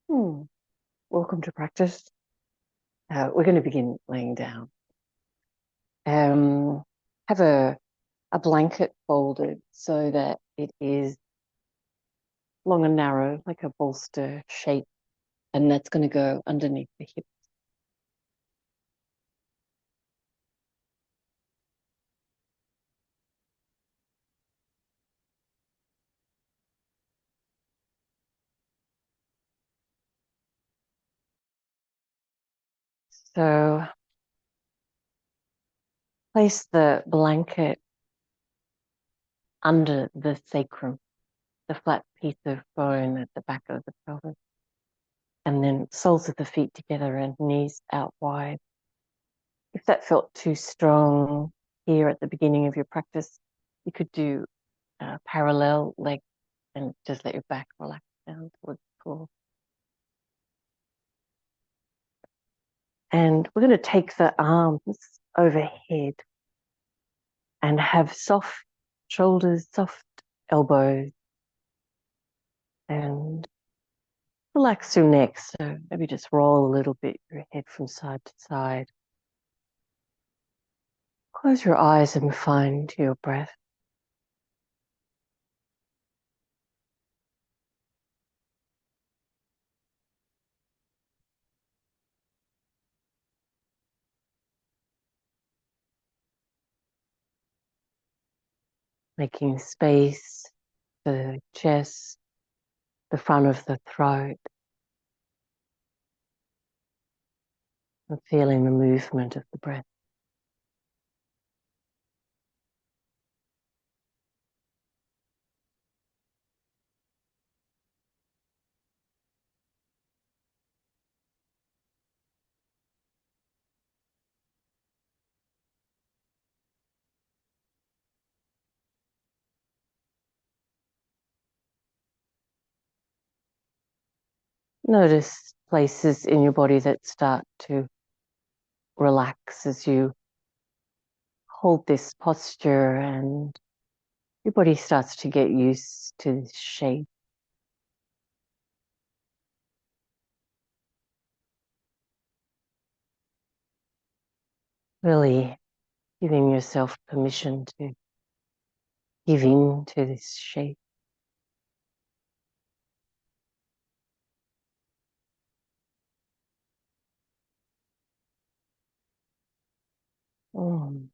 Hmm. Welcome to practice. We're going to begin laying down. Um, have a blanket folded so that it is long and narrow, like a bolster shape, and that's going to go underneath the hip. So place the blanket under the sacrum, the flat piece of bone at the back of the pelvis, and then soles of the feet together and knees out wide. If that felt too strong here at the beginning of your practice, you could do parallel leg and just let your back relax down towards the floor. And we're going to take the arms overhead and have soft shoulders, soft elbows, and relax your neck. So maybe just roll a little bit your head from side to side. Close your eyes and find your breath. Making space for the chest, the front of the throat, and feeling the movement of the breath. Notice places in your body that start to relax as you hold this posture, and your body starts to get used to this shape. Really giving yourself permission to give in to this shape. Mm.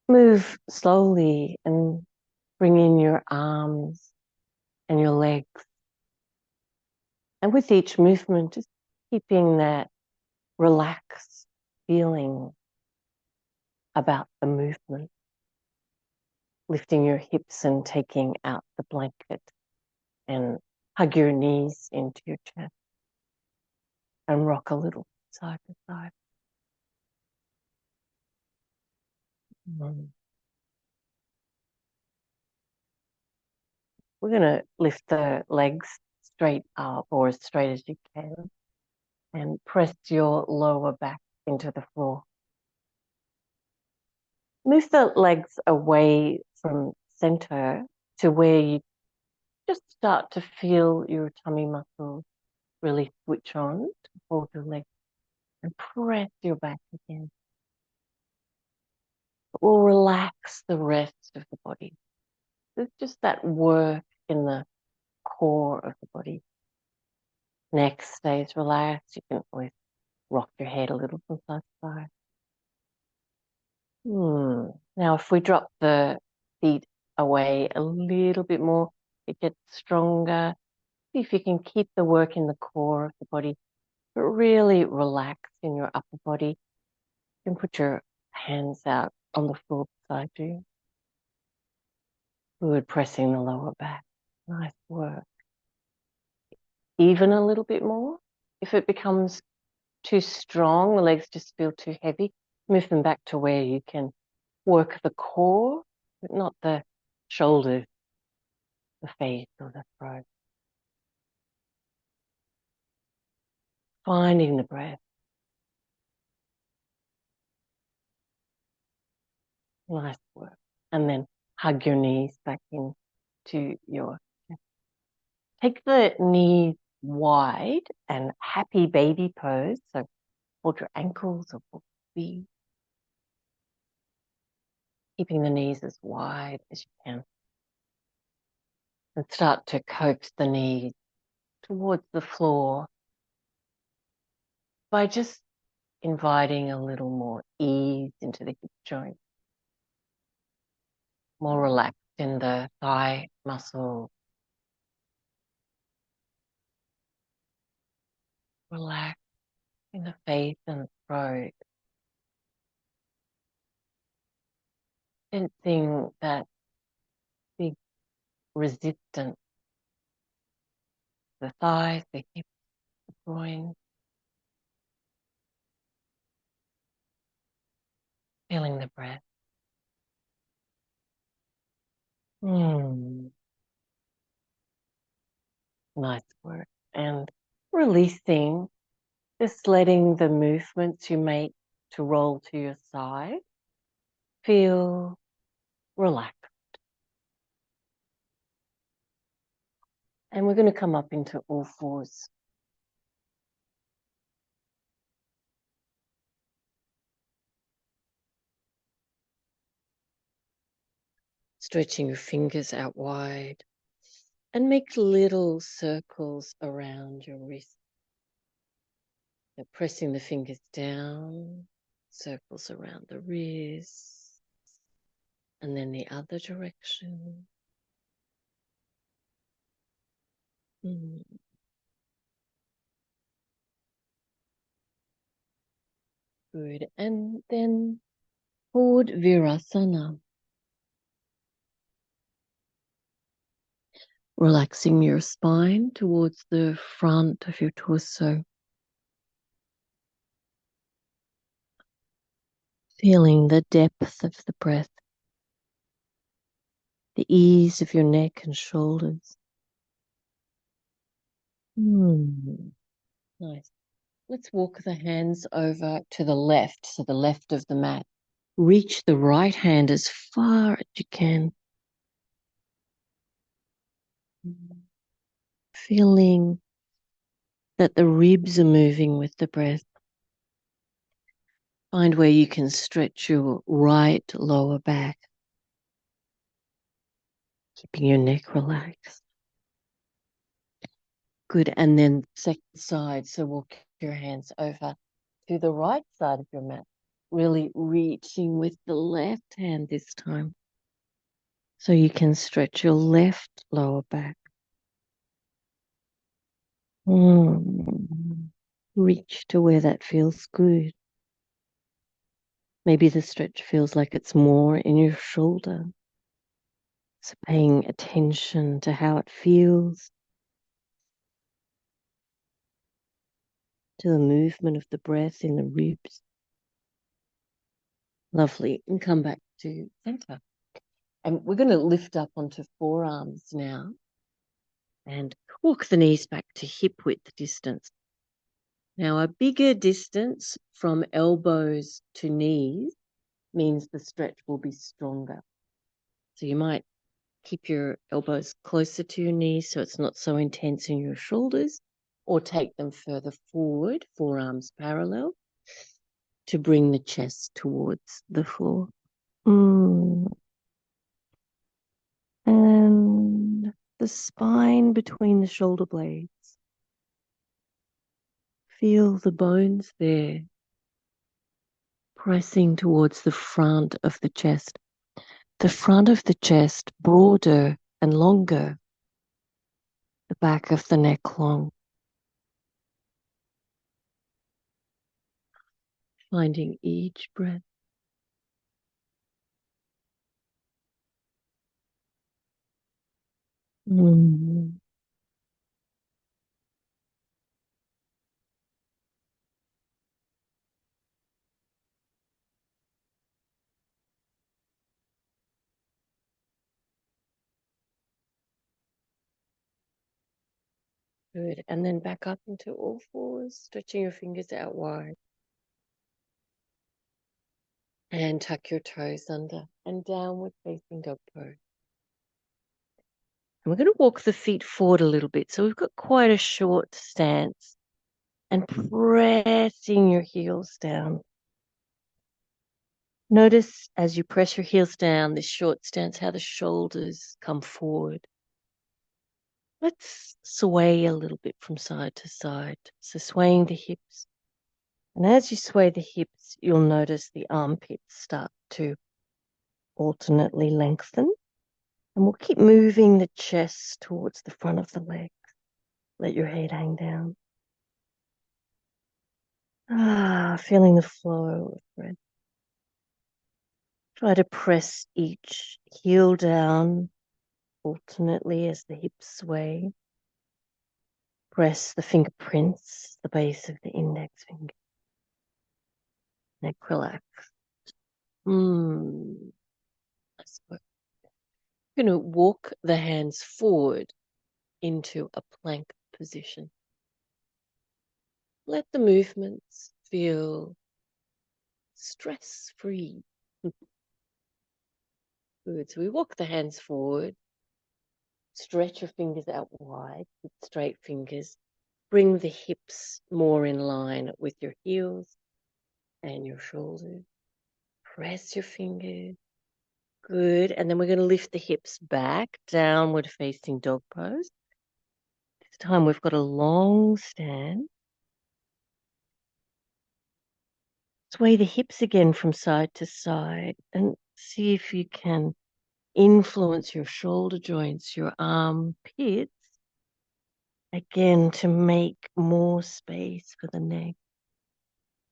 Move slowly and bring in your arms and your legs. And with each movement, just keeping that relaxed feeling about the movement. Lifting your hips and taking out the blanket, and hug your knees into your chest and rock a little side to side. Mm. We're going to lift the legs straight up or as straight as you can and press your lower back into the floor. Move the legs away from center to where you just start to feel your tummy muscles really switch on to hold your legs, and press your back again. We'll relax the rest of the body. There's just that work in the core of the body. Neck stays relaxed. You can always rock your head a little from side to side. Now, if we drop the feet away a little bit more, it gets stronger. See if you can keep the work in the core of the body, but really relax in your upper body. You can put your hands out on the floor beside you. Good, pressing the lower back. Nice work. Even a little bit more. If it becomes too strong, the legs just feel too heavy, move them back to where you can work the core, but not the shoulders, the face, or the throat. finding the breath. Nice work. And then hug your knees back into your chest. Take the knees wide and happy baby pose. So hold your ankles or hold your feet, keeping the knees as wide as you can. And start to coax the knees towards the floor by just inviting a little more ease into the hip joint, more relaxed in the thigh muscle, relax in the face and throat, sensing that big resistance, the thighs, the hips, the groin, feeling the breath. Nice work. And releasing, just letting the movements you make to roll to your side feel relaxed. And we're going to come up into all fours. Stretching your fingers out wide and make little circles around your wrist. So pressing the fingers down, circles around the wrist, and then the other direction. Good. And then forward virasana. Relaxing your spine towards the front of your torso. Feeling the depth of the breath, the ease of your neck and shoulders. Nice. Let's walk the hands over to the left, so the left of the mat. Reach the right hand as far as you can. Feeling that the ribs are moving with the breath. Find where you can stretch your right lower back, keeping your neck relaxed. Good. And then second side. So walk your hands over to the right side of your mat, really reaching with the left hand this time. So you can stretch your left lower back. Reach to where that feels good. Maybe the stretch feels like it's more in your shoulder. So paying attention to how it feels, to the movement of the breath in the ribs. Lovely. And come back to center. And we're going to lift up onto forearms now and walk the knees back to hip width distance. Now, a bigger distance from elbows to knees means the stretch will be stronger. So you might keep your elbows closer to your knees so it's not so intense in your shoulders, or take them further forward, forearms parallel, to bring the chest towards the floor. And the spine between the shoulder blades. Feel the bones there, pressing towards the front of the chest. The front of the chest broader and longer, the back of the neck long. Finding each breath. Good. And then back up into all fours, stretching your fingers out wide. And tuck your toes under and downward facing dog pose. And we're going to walk the feet forward a little bit. So we've got quite a short stance and pressing your heels down. Notice as you press your heels down, this short stance, how the shoulders come forward. Let's sway a little bit from side to side. So swaying the hips. And as you sway the hips, you'll notice the armpits start to alternately lengthen. And we'll keep moving the chest towards the front of the legs. Let your head hang down. Feeling the flow of breath. Try to press each heel down alternately as the hips sway. Press the fingerprints, the base of the index finger. Neck relax. Nice work. You're going to walk the hands forward into a plank position. Let the movements feel stress-free. Good. So we walk the hands forward. Stretch your fingers out wide with straight fingers. Bring the hips more in line with your heels and your shoulders. Press your fingers. Good. And then we're going to lift the hips back, downward facing dog pose. This time we've got a long stand. Sway the hips again from side to side and see if you can influence your shoulder joints, your armpits, again to make more space for the neck.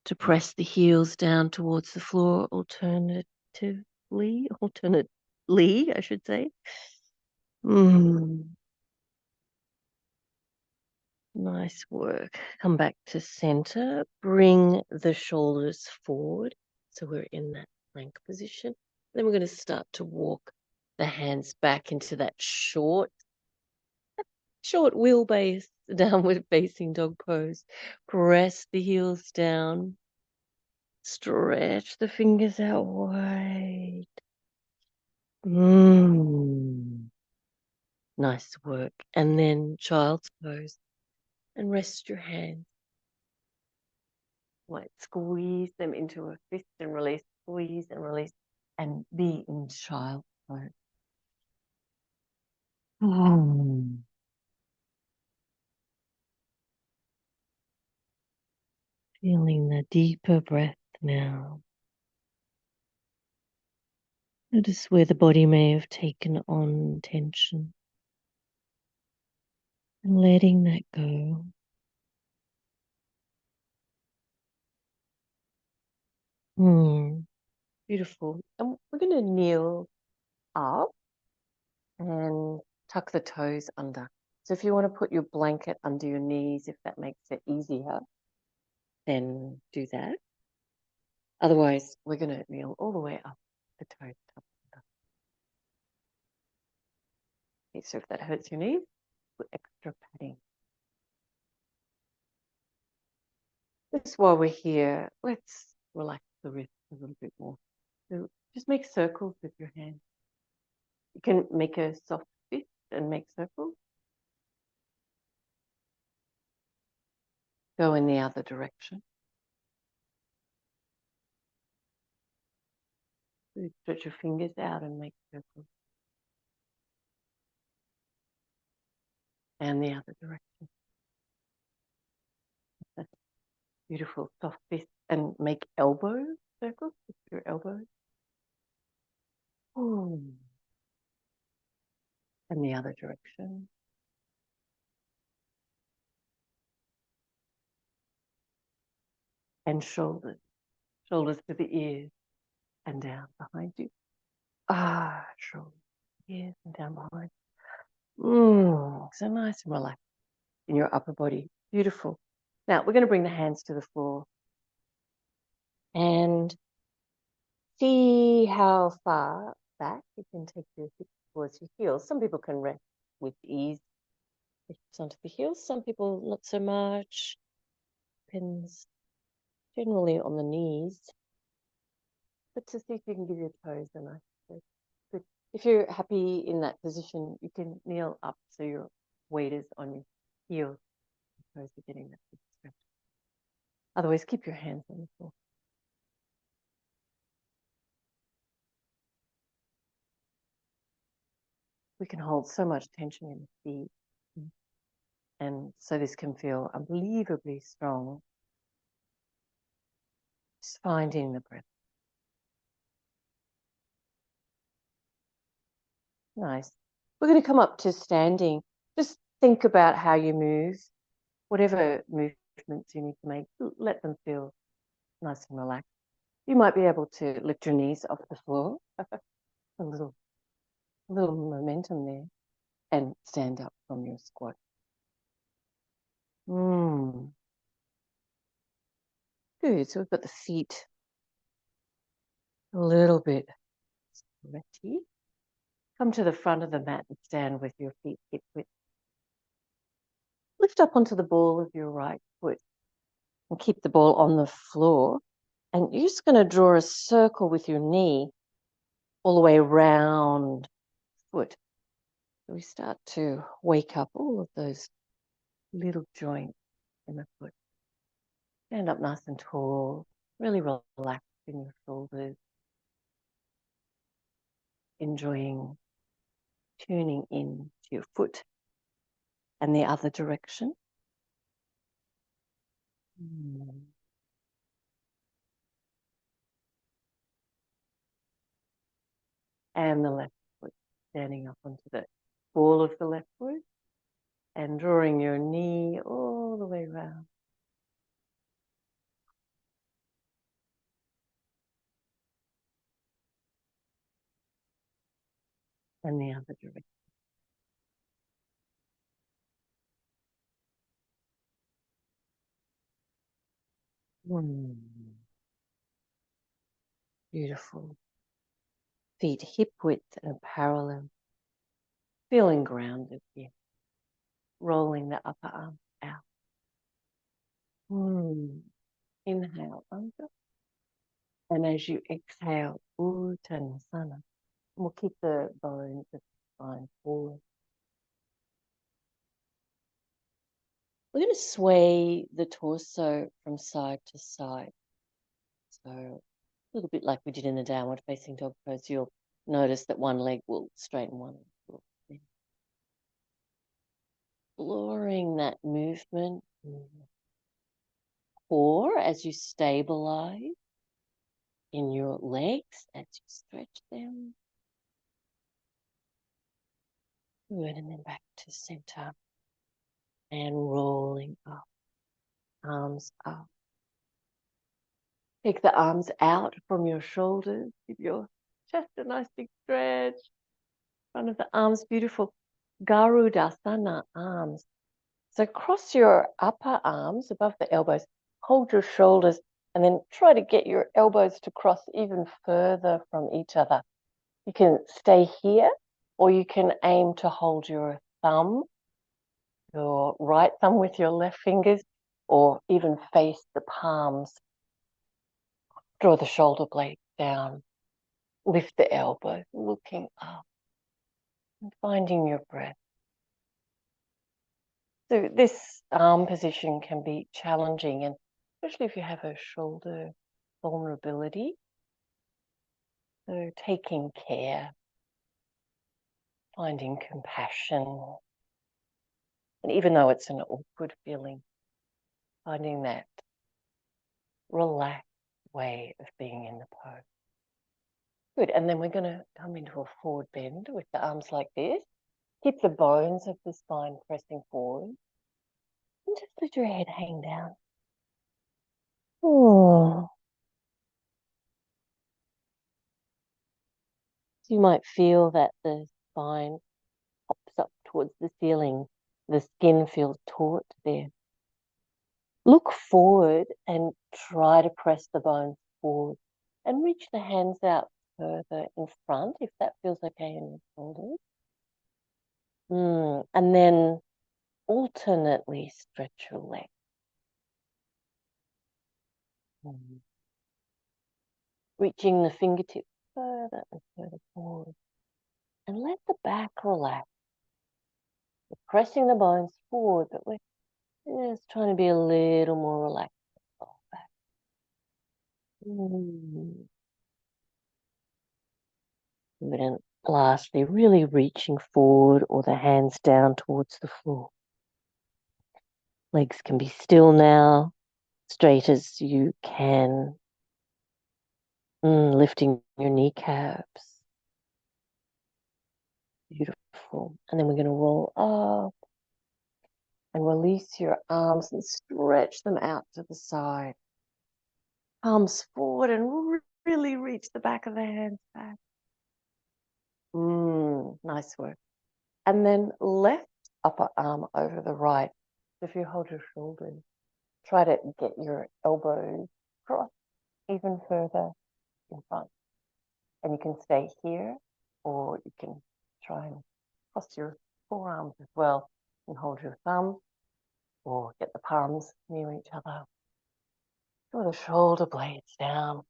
To press the heels down towards the floor alternately, I should say. Nice work. Come back to center. Bring the shoulders forward. So we're in that plank position. Then we're going to start to walk the hands back into that short wheelbase, downward facing dog pose. Press the heels down. Stretch the fingers out wide. Nice work. And then child's pose. And rest your hands. Like squeeze them into a fist and release, squeeze and release, and be in child's pose. Feeling the deeper breath now. Notice where the body may have taken on tension. And letting that go. Beautiful. And we're going to kneel up and tuck the toes under. So if you want to put your blanket under your knees, if that makes it easier, then do that. Otherwise, we're going to kneel all the way up, the toes tucked under. Okay, so if that hurts your knees, put extra padding. Just while we're here, let's relax the wrists a little bit more. So just make circles with your hands. You can make a soft fist and make circles. Go in the other direction. So stretch your fingers out and make circles. And the other direction. Beautiful, soft fist, and make elbow circles with your elbows. And the other direction. And shoulders to the ears and down behind you. Shoulders, ears and down behind. So nice and relaxed in your upper body. Beautiful. Now we're going to bring the hands to the floor and see how far back you can take your hips towards your heels. Some people can rest with ease Hips onto the heels. Some people not so much. Depends generally on the knees. But to see if you can give your toes a nice stretch. Good. If you're happy in that position, you can kneel up so your weight is on your heels. Toes are getting that big stretch. Otherwise, keep your hands on the floor. We can hold so much tension in the feet. And so this can feel unbelievably strong. Just finding the breath. Nice. We're going to come up to standing. Just think about how you move. Whatever movements you need to make, let them feel nice and relaxed. You might be able to lift your knees off the floor. a little momentum there. And stand up from your squat. Good. So we've got the feet a little bit stretchy. Come to the front of the mat and stand with your feet hip width. Lift up onto the ball of your right foot and keep the ball on the floor. And you're just going to draw a circle with your knee all the way around the foot. So we start to wake up all of those little joints in the foot. Stand up nice and tall, really relax in your shoulders. Enjoying tuning in to your foot and the other direction. And the left foot, standing up onto the ball of the left foot and drawing your knee all the way around. And the other direction. Beautiful. Feet hip width and parallel. Feeling grounded here. Rolling the upper arm out. Inhale under. And as you exhale, Uttanasana. We'll keep the bones of the spine forward. We're going to sway the torso from side to side. So a little bit like we did in the downward facing dog pose, you'll notice that one leg will straighten, one leg will bend. Exploring that movement core as you stabilize in your legs as you stretch them. Good, and then back to center. And rolling up, arms up. Take the arms out from your shoulders. Give your chest a nice big stretch. Front of the arms, beautiful. Garudasana arms. So cross your upper arms above the elbows. Hold your shoulders and then try to get your elbows to cross even further from each other. You can stay here or you can aim to hold your thumb, your right thumb with your left fingers, or even face the palms. Draw the shoulder blades down. Lift the elbows, looking up and finding your breath. So this arm position can be challenging, and especially if you have a shoulder vulnerability. So taking care, finding compassion, and even though it's an awkward feeling, finding that relaxed way of being in the pose. Good, and then we're going to come into a forward bend with the arms like this. Keep the bones of the spine pressing forward. And just let your head hang down. You might feel that the spine pops up towards the ceiling. The skin feels taut there. Look forward and try to press the bones forward and reach the hands out further in front if that feels okay in your shoulders. And then alternately stretch your legs. Reaching the fingertips further and further forward. And let the back relax. We're pressing the bones forward, but we're just trying to be a little more relaxed. Back. And then lastly, really reaching forward or the hands down towards the floor. Legs can be still now, straight as you can. Lifting your kneecaps. Beautiful. And then we're going to roll up and release your arms and stretch them out to the side. Palms forward and really reach the back of the hands back. Nice work. And then left upper arm over the right. If you hold your shoulders, try to get your elbows crossed even further in front. And you can stay here, or you can try and cross your forearms as well and hold your thumb, or get the palms near each other. Draw the shoulder blades down.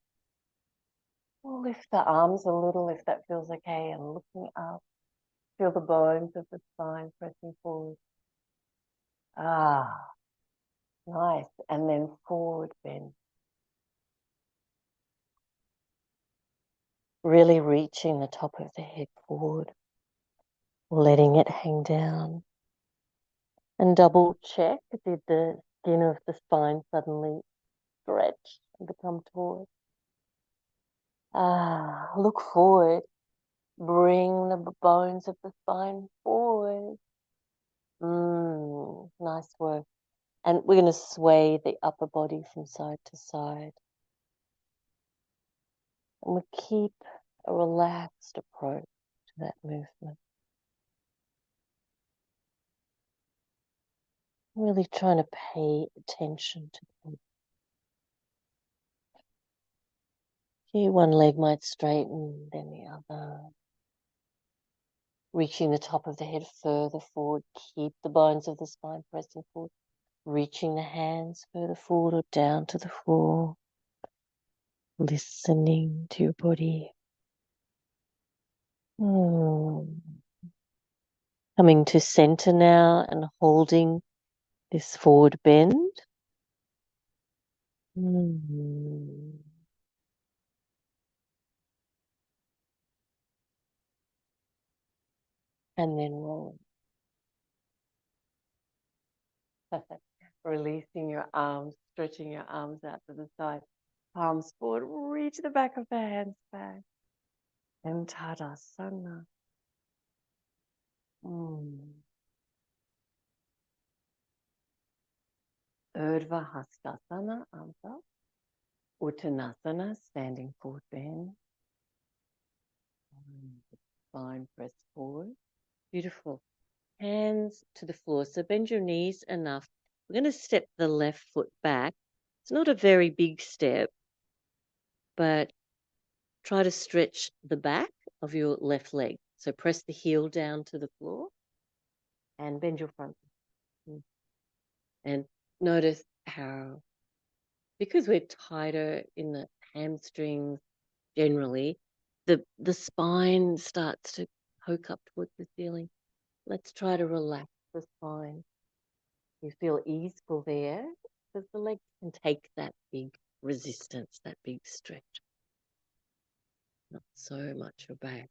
We'll lift the arms a little if that feels okay, and looking up. Feel the bones of the spine pressing forward. Nice. And then forward bend. Really reaching the top of the head forward, letting it hang down. And double check, did the skin of the spine suddenly stretch and become taut? Look forward. Bring the bones of the spine forward. Nice work. And we're going to sway the upper body from side to side. And we keep a relaxed approach to that movement. Really trying to pay attention to them. Here, one leg might straighten, then the other. Reaching the top of the head further forward. Keep the bones of the spine pressing forward. Reaching the hands further forward or down to the floor. Listening to your body. Coming to center now and holding this forward bend. And then roll. Releasing your arms, stretching your arms out to the side. Palms forward, reach the back of the hands back. And Tadasana. Urdhva Hastasana, arms up. Uttanasana, standing forward bend. Spine pressed forward. Beautiful. Hands to the floor. So bend your knees enough. We're going to step the left foot back. It's not a very big step, but try to stretch the back of your left leg. So press the heel down to the floor and bend your front. And notice how, because we're tighter in the hamstrings generally, the spine starts to poke up towards the ceiling. Let's try to relax the spine. You feel easeful there because the legs can take that big resistance, that big stretch. Not so much your back.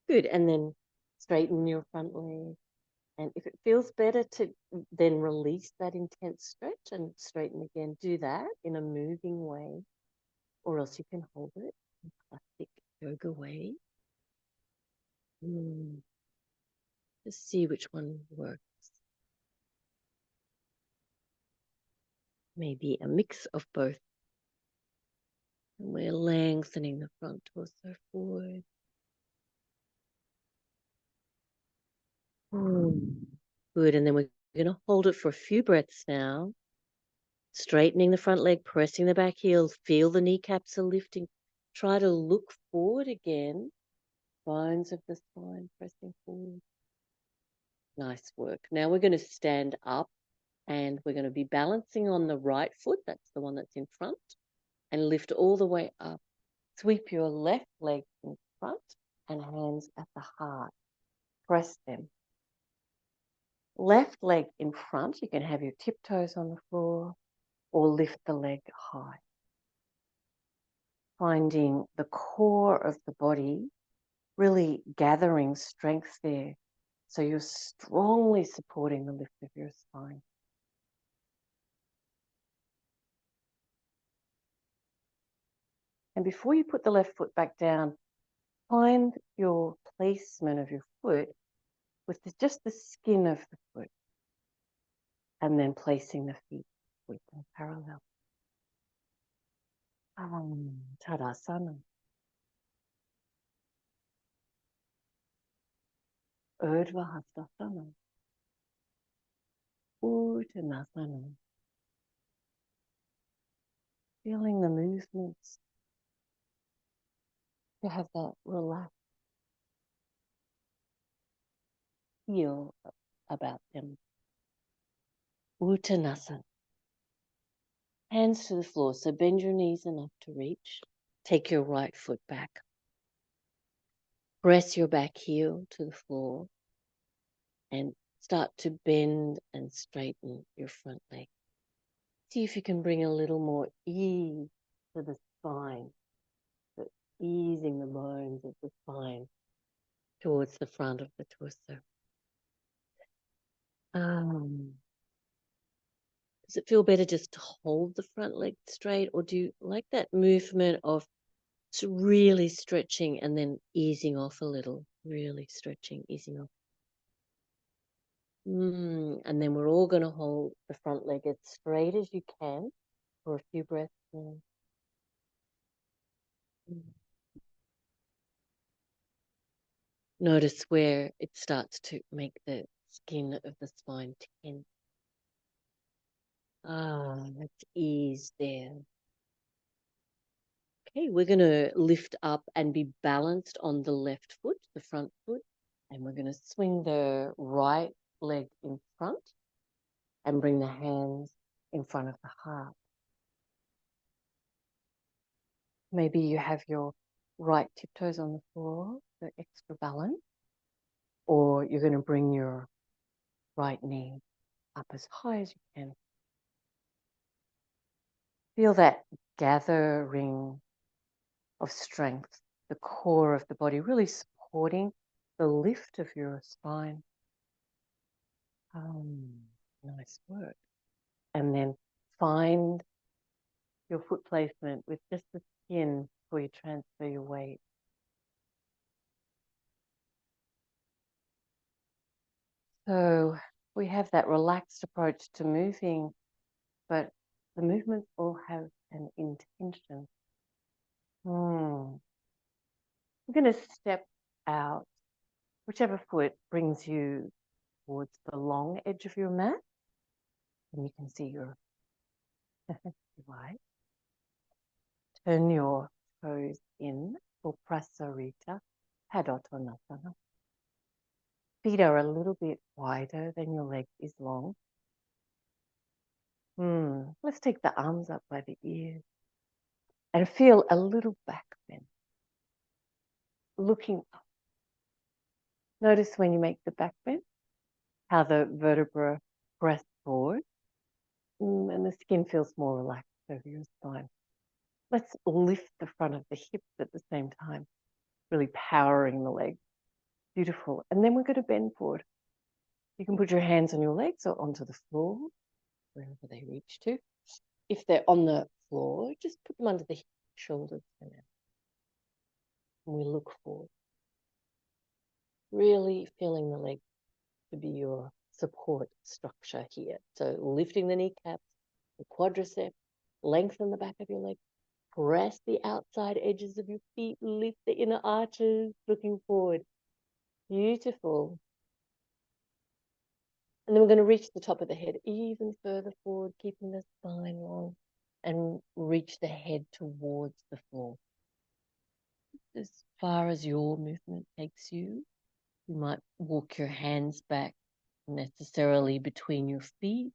Good. And then straighten your front leg. And if it feels better to then release that intense stretch and straighten again, do that in a moving way, or else you can hold it in classic yoga way. Just see which one works. Maybe a mix of both. And we're lengthening the front torso forward. Good. And then we're going to hold it for a few breaths now. Straightening the front leg, pressing the back heel. Feel the kneecaps are lifting. Try to look forward again bones of the spine, pressing forward. Nice work. Now we're going to stand up and we're going to be balancing on the right foot. That's the one that's in front. And lift all the way up. Sweep your left leg in front and hands at the heart. Press them. Left leg in front. You can have your tiptoes on the floor or lift the leg high. Finding the core of the body, really gathering strength there. So you're strongly supporting the lift of your spine. And before you put the left foot back down, find your placement of your foot with just the skin of the foot. And then placing the feet with them parallel. Tadasana. Urdhva Hastasana. Uttanasana. Feeling the movements. To have that relaxed feel about them. Uttanasana. Hands to the floor, so bend your knees enough to reach. Take your right foot back. Press your back heel to the floor and start to bend and straighten your front leg. See if you can bring a little more ease to the spine, so easing the bones of the spine towards the front of the torso. Does it feel better just to hold the front leg straight, or do you like that movement of really stretching and then easing off a little? Really stretching, easing off. And then we're all going to hold the front leg as straight as you can for a few breaths. Notice where it starts to make the skin of the spine tense. Let's ease there. Okay, we're going to lift up and be balanced on the left foot, the front foot, and we're going to swing the right leg in front and bring the hands in front of the heart. Maybe you have your right tiptoes on the floor for extra balance, or you're going to bring your right knee up as high as you can. Feel that gathering of strength, the core of the body, really supporting the lift of your spine. Nice work. And then find your foot placement with just the skin before you transfer your weight. So we have that relaxed approach to moving, but the movements all have an intention. We're going to step out, whichever foot brings you towards the long edge of your mat. And you can see your right. Turn your toes in for Prasarita Padottanasana. Feet are a little bit wider than your leg is long. Let's take the arms up by the ears and feel a little back bend. Looking up. Notice when you make the back bend, how the vertebra press forward and the skin feels more relaxed over your spine. Let's lift the front of the hips at the same time, really powering the legs. Beautiful. And then we're going to bend forward. You can put your hands on your legs or onto the floor, wherever they reach to. If they're on the floor, just put them under the shoulders for now. And we look forward. Really feeling the leg to be your support structure here. So lifting the kneecaps, the quadriceps, lengthen the back of your leg, press the outside edges of your feet, lift the inner arches, looking forward. Beautiful. And then we're going to reach the top of the head even further forward, keeping the spine long, and reach the head towards the floor. Just far as your movement takes you. You might walk your hands back necessarily between your feet.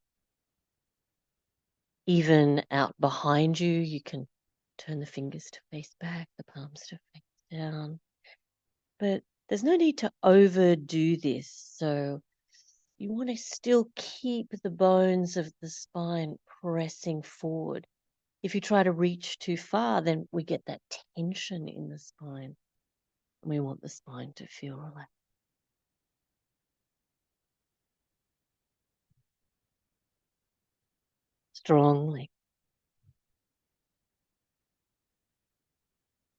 Even out behind you, you can turn the fingers to face back, the palms to face down. But there's no need to overdo this. So you want to still keep the bones of the spine pressing forward. If you try to reach too far, then we get that tension in the spine. And we want the spine to feel relaxed. Strongly.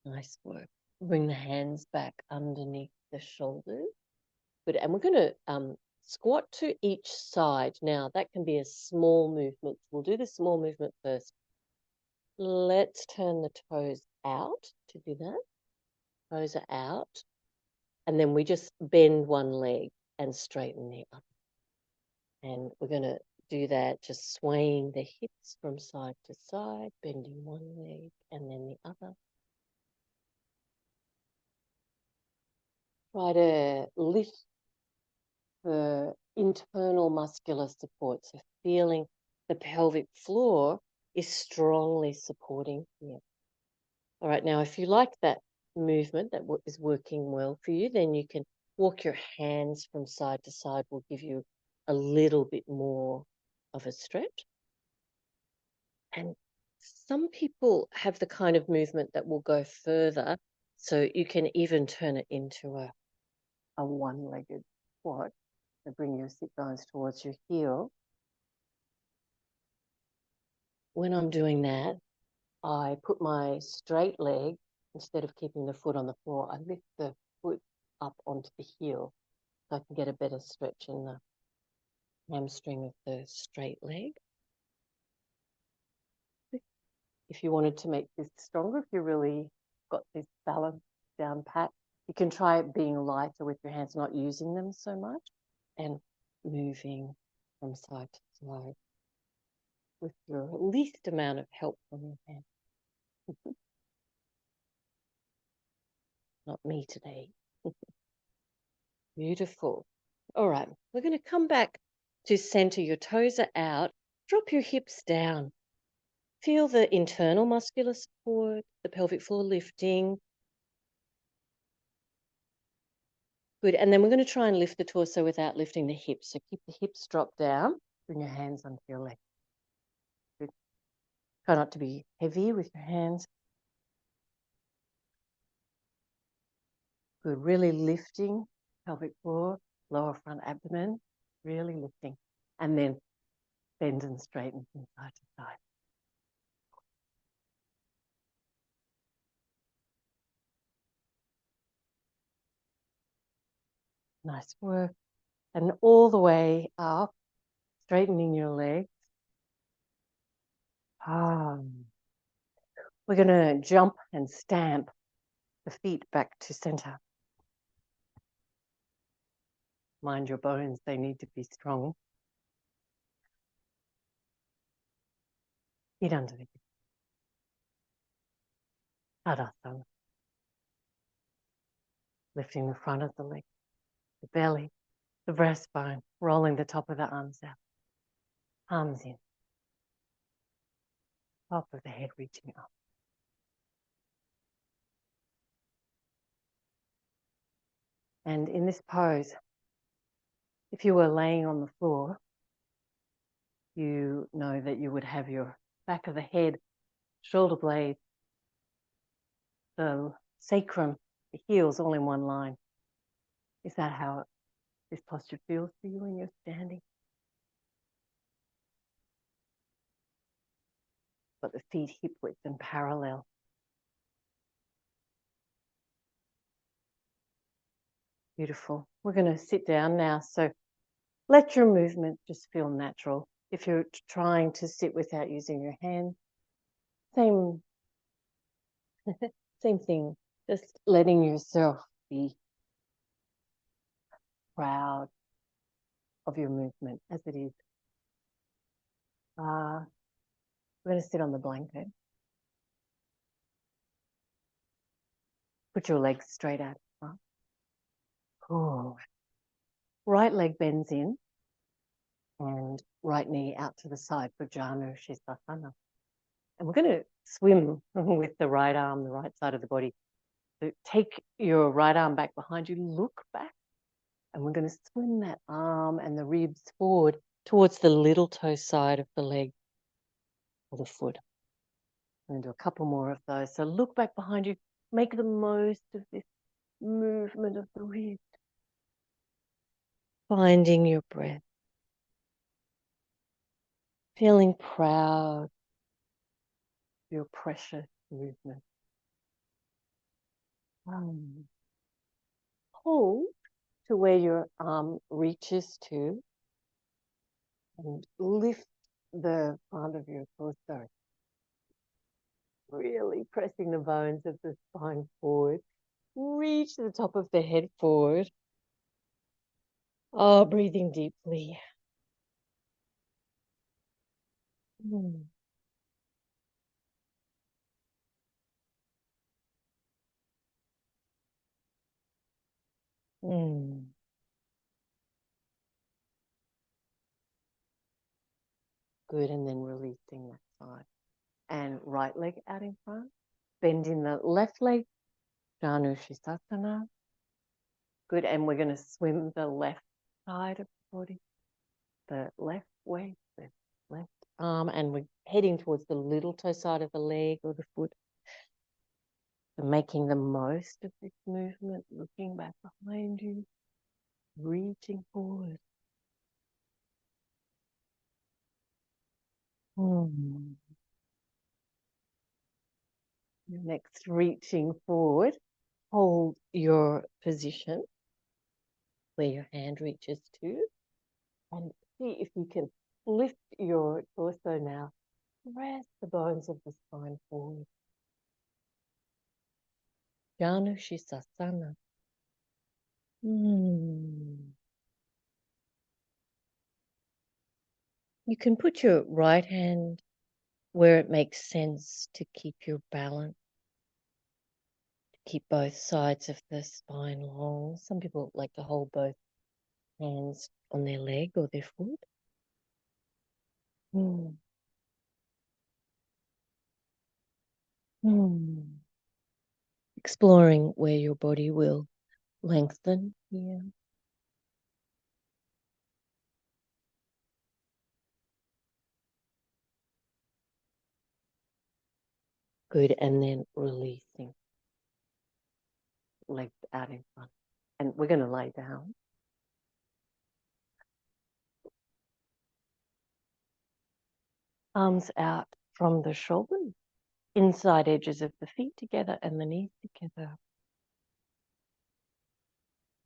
Nice work. Bring the hands back underneath the shoulders. Good. And we're going to squat to each side. Now, that can be a small movement. We'll do the small movement first. Let's turn the toes out to do that. Toes are out. And then we just bend one leg and straighten the other. And we're going to do that just swaying the hips from side to side, bending one leg and then the other. Try to lift the internal muscular support. So feeling the pelvic floor is strongly supporting here. All right, now if you like that movement that is working well for you, then you can walk your hands from side to side. Will give you a little bit more of a stretch. And some people have the kind of movement that will go further. So you can even turn it into a one-legged squat. So bring your sit bones towards your heel. When I'm doing that, I put my straight leg, instead of keeping the foot on the floor, I lift the foot up onto the heel so I can get a better stretch in the hamstring of the straight leg. If you wanted to make this stronger, if you really got this balance down pat, you can try it being lighter with your hands, not using them so much, and moving from side to side with your least amount of help from your hand. Not me today. Beautiful. All right, we're going to come back to center. Your toes are out. Drop your hips down. Feel the internal muscular support, the pelvic floor lifting. Good. And then we're going to try and lift the torso without lifting the hips. So keep the hips dropped down. Bring your hands onto your legs. Good. Try not to be heavy with your hands. Good. Really lifting pelvic floor, lower front abdomen. Really lifting. And then bend and straighten from side to side. Nice work. And all the way up, straightening your legs. We're going to jump and stamp the feet back to center. Mind your bones, they need to be strong. Feet under the hip. Tadasana. Lifting the front of the leg, the belly, the breastbone, rolling the top of the arms out. Palms in. Top of the head reaching up. And in this pose, if you were laying on the floor, you know that you would have your back of the head, shoulder blades, the sacrum, the heels all in one line. Is that how this posture feels for you when you're standing? Got the feet hip width and parallel. Beautiful. We're going to sit down now. So let your movement just feel natural. If you're trying to sit without using your hands, same thing. Just letting yourself be proud of your movement as it is. We're going to sit on the blanket. Put your legs straight out in front. Oh. Right leg bends in and right knee out to the side for Janu Shisasana. And we're going to swim with the right arm, the right side of the body. So take your right arm back behind you, look back, and we're going to swim that arm and the ribs forward towards the little toe side of the leg or the foot. I'm going to do a couple more of those. So look back behind you, make the most of this movement of the wrist. Finding your breath. Feeling proud of your precious movement. Hold to where your arm reaches to and lift the front of your torso. Really pressing the bones of the spine forward. Reach the top of the head forward. Oh, breathing deeply. Mm. Mm. Good, and then releasing that side. And right leg out in front. Bending the left leg, Janu Shisasana. Good, and we're going to swim the left side of the body. The left way, the left arm, and we're heading towards the little toe side of the leg or the foot. So making the most of this movement, looking back behind you, reaching forward. Next, reaching forward, hold your position where your hand reaches to, and see if you can lift your torso now. Press the bones of the spine forward. Janu Shisasana. You can put your right hand where it makes sense to keep your balance, to keep both sides of the spine long. Some people like to hold both hands on their leg or their foot. Mm. Mm. Exploring where your body will lengthen here. Good, and then releasing. Legs out in front. And we're going to lay down. Arms out from the shoulders. Inside edges of the feet together and the knees together.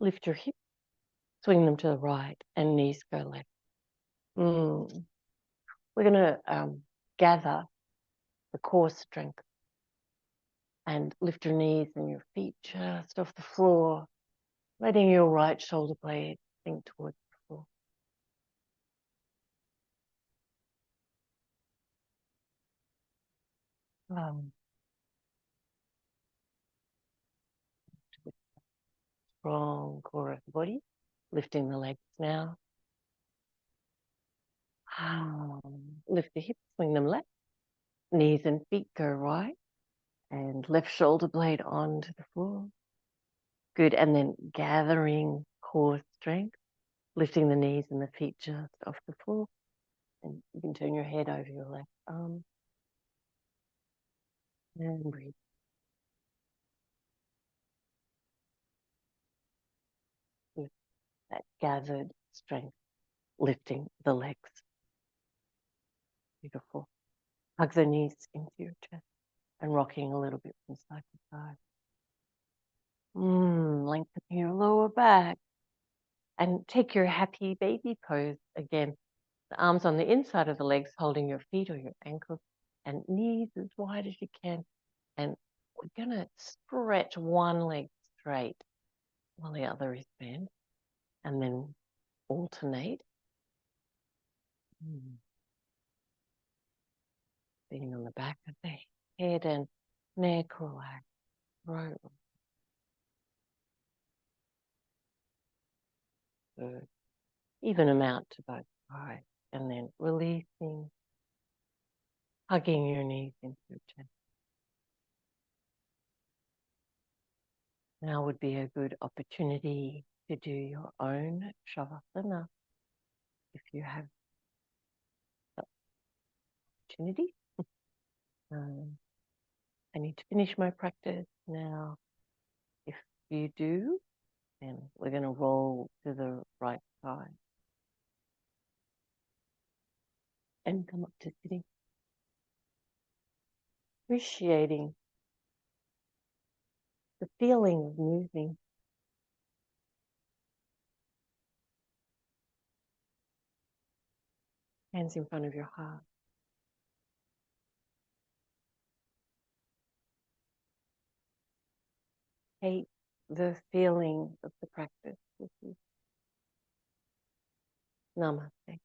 Lift your hips, swing them to the right, and knees go left. We're going to gather the core strength and lift your knees and your feet just off the floor, letting your right shoulder blade sink towards the floor. Strong core of the body, lifting the legs now. Lift the hips, swing them left. Knees and feet go right. And left shoulder blade onto the floor. Good, and then gathering core strength, lifting the knees and the feet just off the floor. And you can turn your head over your left arm. And breathe. With that gathered strength, lifting the legs. Beautiful. Hug the knees into your chest and rocking a little bit from side to side. Lengthen your lower back. And take your happy baby pose again. The arms on the inside of the legs holding your feet or your ankles and knees as wide as you can. And we're going to stretch one leg straight while the other is bent and then alternate. Being on the back of the head and neck, relax, throat. So even amount to both sides, and then releasing, hugging your knees into your chest. Now would be a good opportunity to do your own shavasana if you have the opportunity. I need to finish my practice now. If you do, then we're going to roll to the right side and come up to sitting. Appreciating the feeling of moving. Hands in front of your heart. Take the feeling of the practice with you. Namaste.